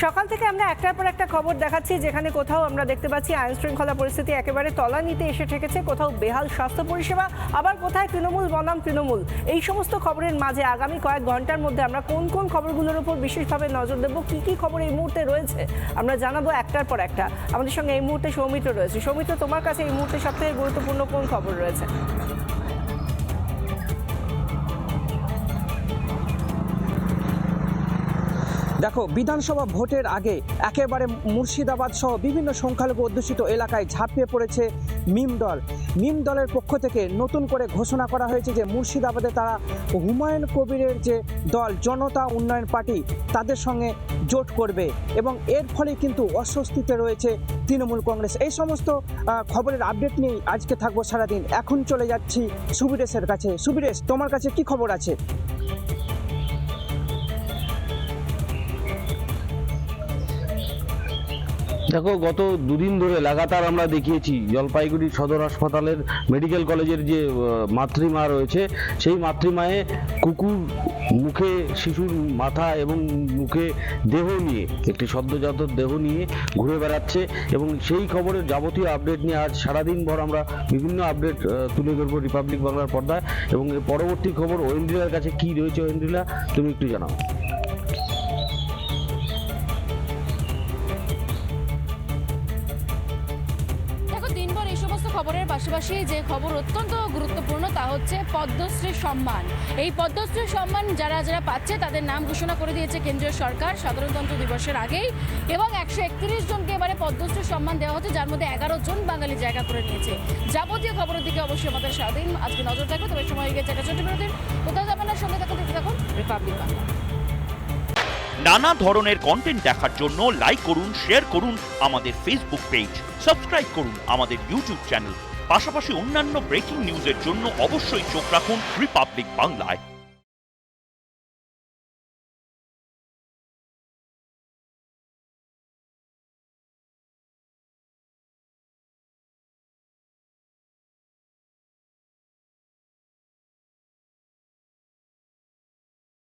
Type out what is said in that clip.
সকাল থেকে আমরা একটার পর একটা খবর দেখাচ্ছি, যেখানে কোথাও আমরা দেখতে পাচ্ছি আইন শৃঙ্খলা পরিস্থিতি একেবারে তলানিতে এসে ঠেকেছে, কোথাও বেহাল স্বাস্থ্য পরিষেবা, আবার কোথায় তৃণমূল বনাম তৃণমূল। এই সমস্ত খবরের মাঝে আগামী কয়েক ঘন্টার মধ্যে আমরা কোন কোন খবরগুলোর উপর বিশেষভাবে নজর দেবো, কি কি খবর এই মুহূর্তে রয়েছে আমরা জানাবো একটার পর একটা। আমাদের সঙ্গে এই মুহূর্তে সৌমিত্র রয়েছে। সৌমিত্র, তোমার কাছে এই মুহূর্তে সবথেকে গুরুত্বপূর্ণ কোন খবর রয়েছে? দেখো, বিধানসভা ভোটের আগে একেবারে মুর্শিদাবাদ সহ বিভিন্ন সংখ্যালঘু অধ্যুষিত এলাকায় ঝাঁপিয়ে পড়েছে মিম দল। মিম দলের পক্ষ থেকে নতুন করে ঘোষণা করা হয়েছে যে মুর্শিদাবাদে তারা হুমায়ুন কবিরের যে দল জনতা উন্নয়ন পার্টি তাদের সঙ্গে জোট করবে, এবং এর ফলে কিন্তু অস্বস্তিতে রয়েছে তৃণমূল কংগ্রেস। এই সমস্ত খবরের আপডেট নিয়েই আজকে থাকবো সারাদিন। এখন চলে যাচ্ছি সুবিরেশের কাছে। সুবিরেশ, তোমার কাছে কি খবর আছে? দেখো, গত দুদিন ধরে লাগাতার আমরা দেখিয়েছি জলপাইগুড়ি সদর হাসপাতালের মেডিকেল কলেজের যে মাতৃমা রয়েছে, সেই মাতৃমায়ে কুকুর মুখে শিশুর মাথা এবং মুখে দেহ নিয়ে, একটি সদ্যজাত দেহ নিয়ে ঘুরে বেড়াচ্ছে, এবং সেই খবরের যাবতীয় আপডেট নিয়ে আজ সারাদিন ভর আমরা বিভিন্ন আপডেট তুলে ধরবো রিপাবলিক বাংলার পর্দায়। এবং এর পরবর্তী খবর ঐন্দ্রিলার কাছে কি রয়েছে, ঐন্দ্রিলা তুমি একটু জানাও। দিনভর এই সমস্ত খবরের পাশাপাশি যে খবর অত্যন্ত গুরুত্বপূর্ণ তা হচ্ছে পদ্মশ্রী সম্মান। এই পদ্মশ্রী সম্মান যারা যারা পাচ্ছে তাদের নাম ঘোষণা করে দিয়েছে কেন্দ্রীয় সরকার সাধারণতন্ত্র দিবসের আগেই, এবং 131 জনকে এবারে পদ্মশ্রী সম্মান দেওয়া হচ্ছে, যার মধ্যে 11 জন বাঙালি জায়গা করে নিয়েছে। যাবতীয় খবরের দিকে অবশ্যই আমাদের সারাদিন আজকে নজর থাকবে। তবে সময় হয়ে গেছে একটা ছোট্ট বিরতির। কোথাও যাবেন না, সঙ্গে থাকুন, দেখতে থাকুন রিপাবলিক বাংলা। নানা ধরনের কন্টেন্ট দেখার জন্য লাইক করুন, শেয়ার করুন আমাদের ফেসবুক পেজ, সাবস্ক্রাইব করুন আমাদের ইউটিউব চ্যানেল। পাশাপাশি অন্যান্য ব্রেকিং নিউজের জন্য অবশ্যই চোখ রাখুন রিপাবলিক বাংলায়।